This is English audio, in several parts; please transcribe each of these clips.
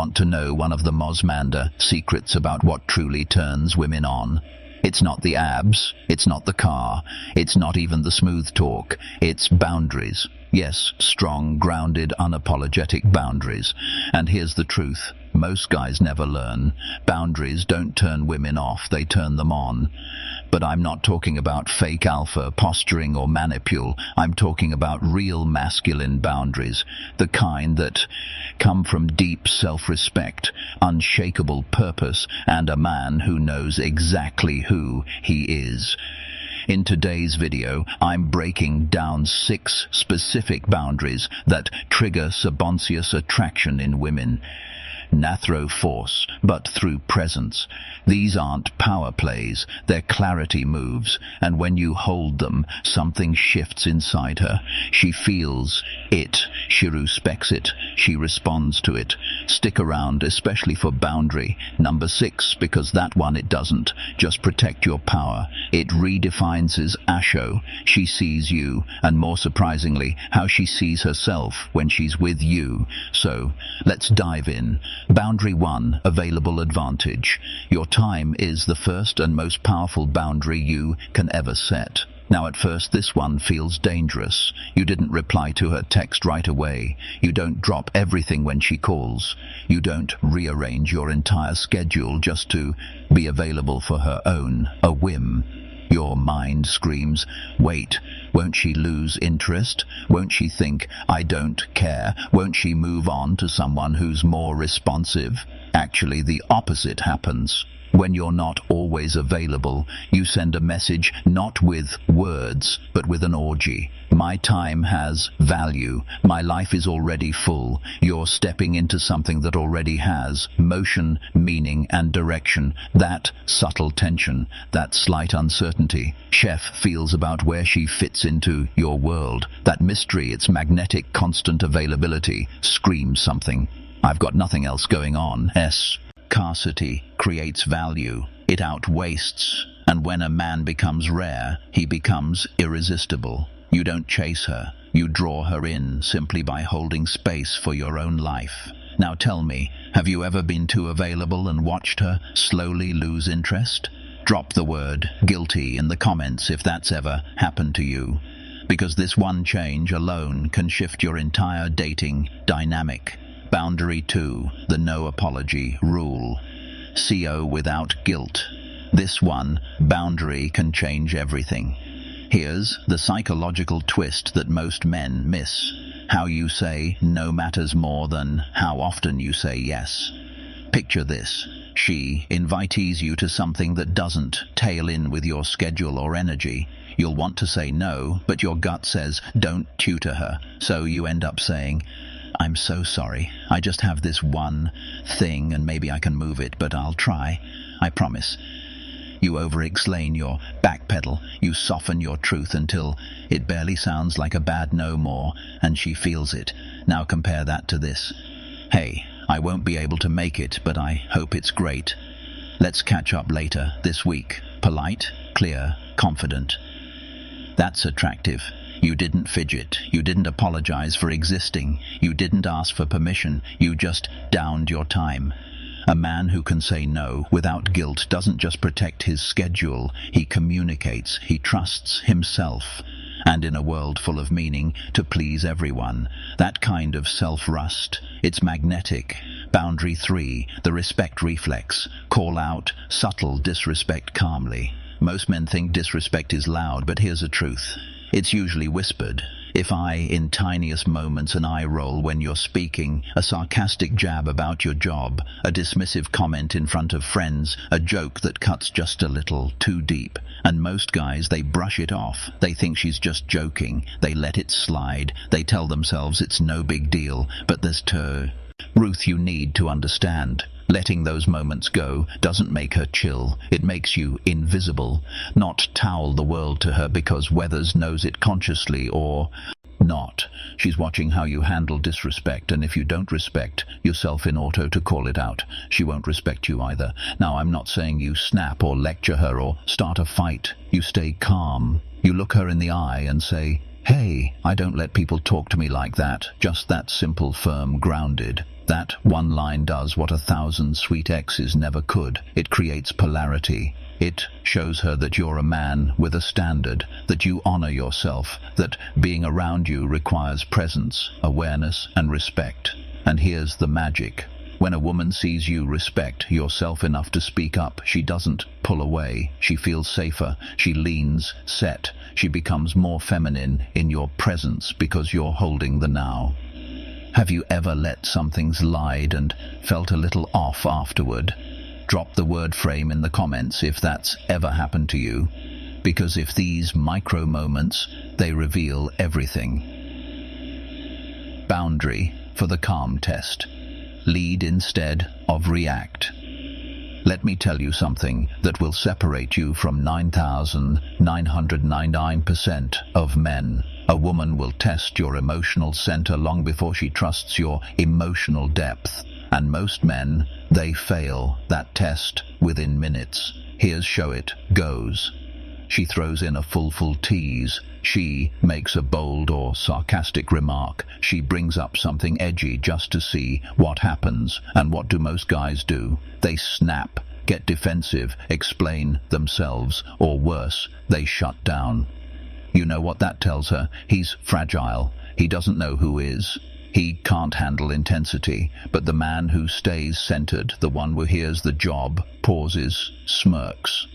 Want to know one of the Mosmander secrets about what truly turns women on? It's not the abs, it's not the car, it's not even the smooth talk, it's boundaries. Yes, strong, grounded, unapologetic boundaries. And here's the truth. Most guys never learn. Boundaries don't turn women off, they turn them on. But I'm not talking about fake alpha, posturing or manipule. I'm talking about real masculine boundaries, the kind that come from deep self-respect, unshakable purpose, and a man who knows exactly who he is. In today's video, I'm breaking down 6 specific boundaries that trigger subconscious attraction in women. Not through force, but through presence. These aren't power plays, they're clarity moves, and when you hold them, something shifts inside her. She feels it, she respects it, she responds to it. Stick around, especially for boundary number 6, because that one it doesn't just protect your power. It redefines his Asho. She sees you, and more surprisingly, how she sees herself when she's with you. So, let's dive in. Boundary 1, available advantage. Your time is the first and most powerful boundary you can ever set. Now at first this one feels dangerous. You didn't reply to her text right away. You don't drop everything when she calls. You don't rearrange your entire schedule just to be available for her own, a whim. Your mind screams, wait, won't she lose interest? Won't she think, I don't care? Won't she move on to someone who's more responsive? Actually, the opposite happens. When you're not always available, you send a message not with words, but with an orgy. My time has value. My life is already full. You're stepping into something that already has motion, meaning, and direction. That subtle tension, that slight uncertainty, Chef feels about where she fits into your world. That mystery, its magnetic, constant availability, screams something. I've got nothing else going on. Scarcity creates value. It outwastes. And when a man becomes rare, he becomes irresistible. You don't chase her. You draw her in simply by holding space for your own life. Now tell me, have you ever been too available and watched her slowly lose interest? Drop the word guilty in the comments if that's ever happened to you. Because this one change alone can shift your entire dating dynamic. Boundary 2, the no apology rule. CO without guilt. This one boundary can change everything. Here's the psychological twist that most men miss. How you say no matters more than how often you say yes. Picture this. She invitees you to something that doesn't tail in with your schedule or energy. You'll want to say no, but your gut says don't tutor her. So you end up saying, I'm so sorry. I just have this one thing and maybe I can move it, but I'll try. I promise. You over-explain your backpedal. You soften your truth until it barely sounds like a bad no more, and she feels it. Now compare that to this. Hey, I won't be able to make it, but I hope it's great. Let's catch up later, this week. Polite, clear, confident. That's attractive. You didn't fidget. You didn't apologize for existing. You didn't ask for permission. You just downed your time. A man who can say no without guilt doesn't just protect his schedule. He communicates. He trusts himself. And in a world full of meaning, to please everyone, that kind of self-rust, it's magnetic. Boundary 3, the respect reflex. Call out subtle disrespect calmly. Most men think disrespect is loud, but here's the truth. It's usually whispered. If in tiniest moments, an eye roll when you're speaking, a sarcastic jab about your job, a dismissive comment in front of friends, a joke that cuts just a little too deep. And most guys, they brush it off. They think she's just joking. They let it slide. They tell themselves it's no big deal. But there's Ruth, you need to understand. Letting those moments go doesn't make her chill. It makes you invisible. Not towel the world to her because Weathers knows it consciously or not. She's watching how you handle disrespect, and if you don't respect yourself in auto to call it out, she won't respect you either. Now, I'm not saying you snap or lecture her or start a fight. You stay calm. You look her in the eye and say, hey, I don't let people talk to me like that. Just that simple, firm, grounded. That one line does what 1,000 sweet X's never could. It creates polarity. It shows her that you're a man with a standard, that you honor yourself, that being around you requires presence, awareness, and respect. And here's the magic. When a woman sees you respect yourself enough to speak up, she doesn't pull away. She feels safer. She leans, set. She becomes more feminine in your presence because you're holding the now. Have you ever let something slide and felt a little off afterward? Drop the word frame in the comments if that's ever happened to you, because if these micro moments, they reveal everything. Boundary for the calm test. Lead instead of react. Let me tell you something that will separate you from 9,999% of men. A woman will test your emotional center long before she trusts your emotional depth. And most men, they fail that test within minutes. Here's show it goes. She throws in a full tease. She makes a bold or sarcastic remark. She brings up something edgy just to see what happens. And what do most guys do? They snap, get defensive, explain themselves, or worse, they shut down. You know what that tells her? He's fragile. He doesn't know who is. He can't handle intensity, but the man who stays centered, the one who hears the job, pauses, smirks,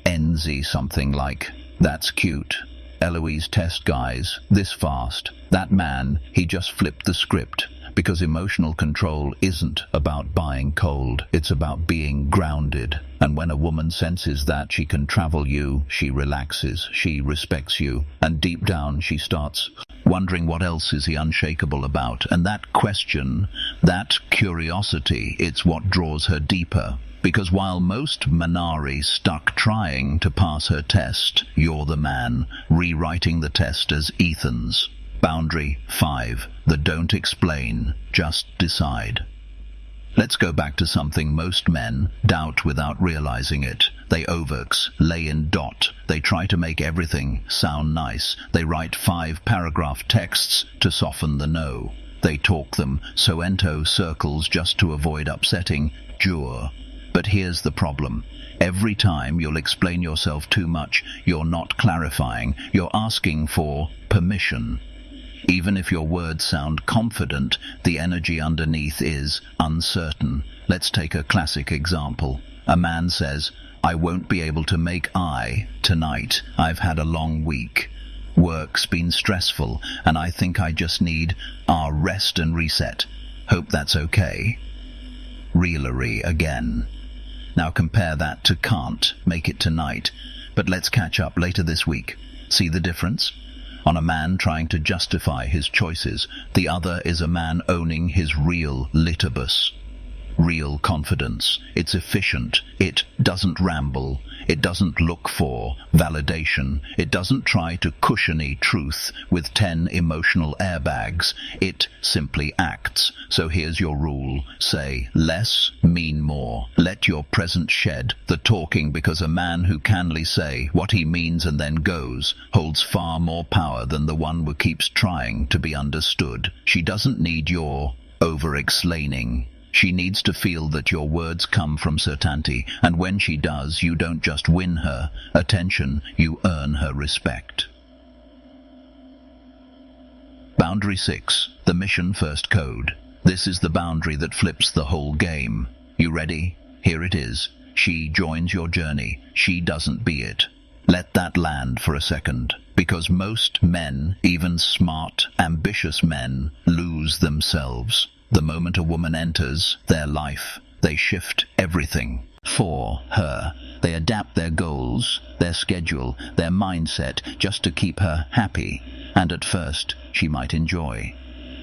NZ something like, "That's cute. Eloise test guys, this fast." That man, he just flipped the script, because emotional control isn't about buying cold, it's about being grounded. And when a woman senses that she can travel you, she relaxes, she respects you, and deep down she starts wondering what else is he unshakable about. And that question, that curiosity, it's what draws her deeper. Because while most Minari stuck trying to pass her test, you're the man, rewriting the test as Ethan's. Boundary 5. The don't explain, just decide. Let's go back to something most men doubt without realizing it. They overx, lay in dot. They try to make everything sound nice. They write 5-paragraph texts to soften the no. They talk them soento circles just to avoid upsetting Jur. But here's the problem. Every time you'll explain yourself too much, you're not clarifying. You're asking for permission. Even if your words sound confident, the energy underneath is uncertain. Let's take a classic example. A man says, "I won't be able to make tonight. I've had a long week. Work's been stressful, and I think I just need rest and reset. Hope that's okay." Realery again. Now compare that to can't make it tonight, but let's catch up later this week. See the difference? On a man trying to justify his choices, the other is a man owning his real litibus. Real confidence. It's efficient. It doesn't ramble. It doesn't look for validation. It doesn't try to cushiony truth with 10 emotional airbags. It simply acts. So here's your rule. Say less, mean more. Let your presence shed the talking, because a man who canly say what he means and then goes holds far more power than the one who keeps trying to be understood. She doesn't need your over-explaining. She needs to feel that your words come from certainty, and when she does, you don't just win her attention, you earn her respect. Boundary 6. The mission first code. This is the boundary that flips the whole game. You ready? Here it is. She joins your journey. She doesn't be it. Let that land for a second, because most men, even smart, ambitious men, lose themselves. The moment a woman enters their life, they shift everything for her. They adapt their goals, their schedule, their mindset just to keep her happy. And at first, she might enjoy.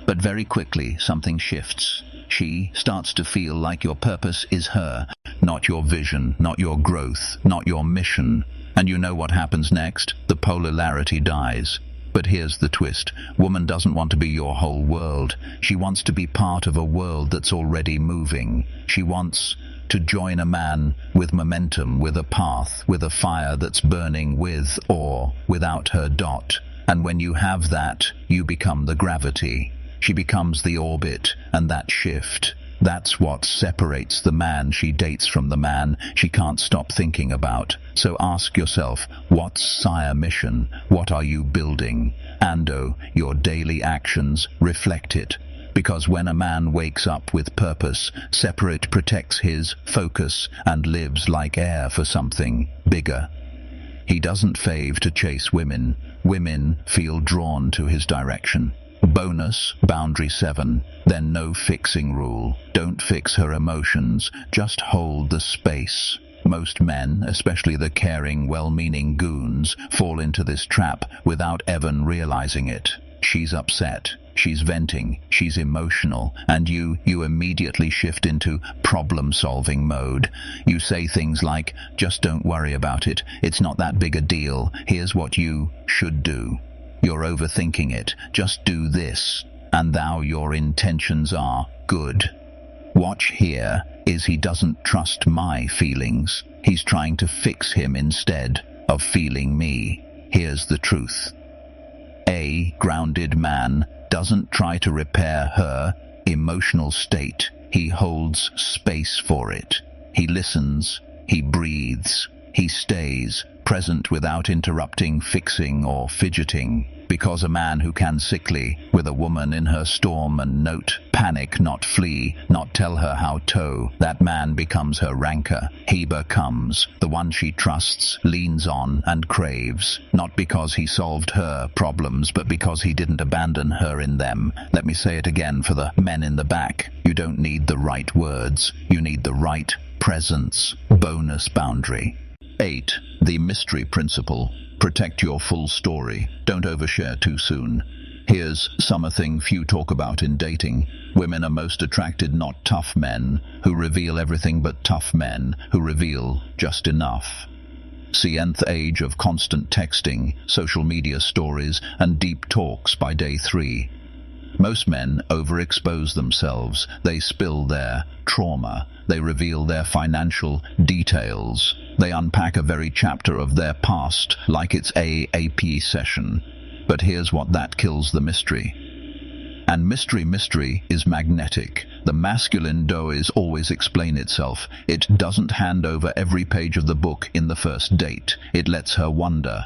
But very quickly, something shifts. She starts to feel like your purpose is her, not your vision, not your growth, not your mission. And you know what happens next? The polarity dies. But here's the twist. Woman doesn't want to be your whole world. She wants to be part of a world that's already moving. She wants to join a man with momentum, with a path, with a fire that's burning with or without her dot. And when you have that, you become the gravity. She becomes the orbit, and that shift, that's what separates the man she dates from the man she can't stop thinking about. So ask yourself, what's Sire mission? What are you building? Ando, your daily actions reflect it. Because when a man wakes up with purpose, separate protects his focus and lives like air for something bigger. He doesn't fave to chase women. Women feel drawn to his direction. Bonus, boundary 7. Then no fixing rule. Don't fix her emotions, just hold the space. Most men, especially the caring, well-meaning goons, fall into this trap without even realizing it. She's upset, she's venting, she's emotional, and you immediately shift into problem-solving mode. You say things like, just don't worry about it, it's not that big a deal, here's what you should do. You're overthinking it, just do this, and thou your intentions are good. Watch here is he doesn't trust my feelings. He's trying to fix him instead of feeling me. Here's the truth. A grounded man doesn't try to repair her emotional state. He holds space for it. He listens, he breathes, he stays present without interrupting, fixing, or fidgeting. Because a man who can sickly with a woman in her storm and note, panic, not flee, not tell her how to, that man becomes her rancor. He becomes the one she trusts, leans on, and craves, not because he solved her problems, but because he didn't abandon her in them. Let me say it again for the men in the back. You don't need the right words, you need the right presence. Bonus boundary 8. The mystery principle. Protect your full story. Don't overshare too soon. Here's something few talk about in dating. Women are most attracted not tough men who reveal everything, but tough men who reveal just enough. See nth age of constant texting, social media stories, and deep talks by day 3. Most men overexpose themselves. They spill their trauma. They reveal their financial details. They unpack a very chapter of their past like it's a AP session. But here's what that kills the mystery. And mystery is magnetic. The masculine does always explain itself. It doesn't hand over every page of the book in the first date. It lets her wonder.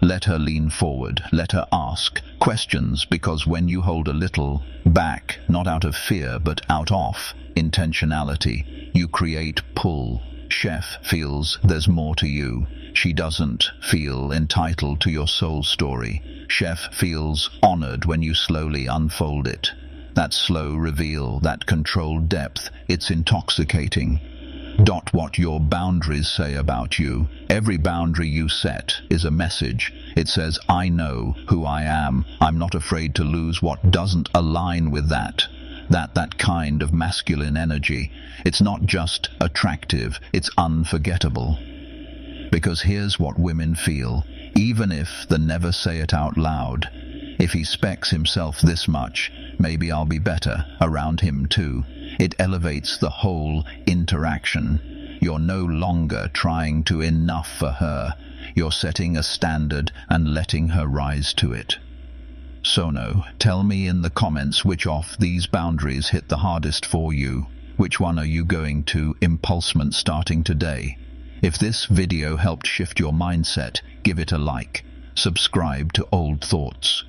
Let her lean forward. Let her ask questions, because when you hold a little back, not out of fear, but out of intentionality, you create pull. Chef feels there's more to you. She doesn't feel entitled to your soul story. Chef feels honored when you slowly unfold it. That slow reveal, that controlled depth, it's intoxicating. What your boundaries say about you. Every boundary you set is a message. It says, I know who I am. I'm not afraid to lose what doesn't align with that. That kind of masculine energy. It's not just attractive, it's unforgettable. Because here's what women feel, even if they never say it out loud. If he specs himself this much, maybe I'll be better around him too. It elevates the whole interaction. You're no longer trying to enough for her. You're setting a standard and letting her rise to it. Sono, tell me in the comments which of these boundaries hit the hardest for you. Which one are you going to impulsement starting today? If this video helped shift your mindset, give it a like. Subscribe to Old Thoughts.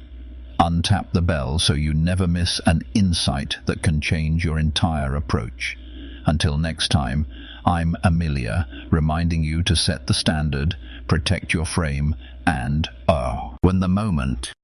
Untap the bell so you never miss an insight that can change your entire approach. Until next time, I'm Amelia, reminding you to set the standard, protect your frame, and when the moment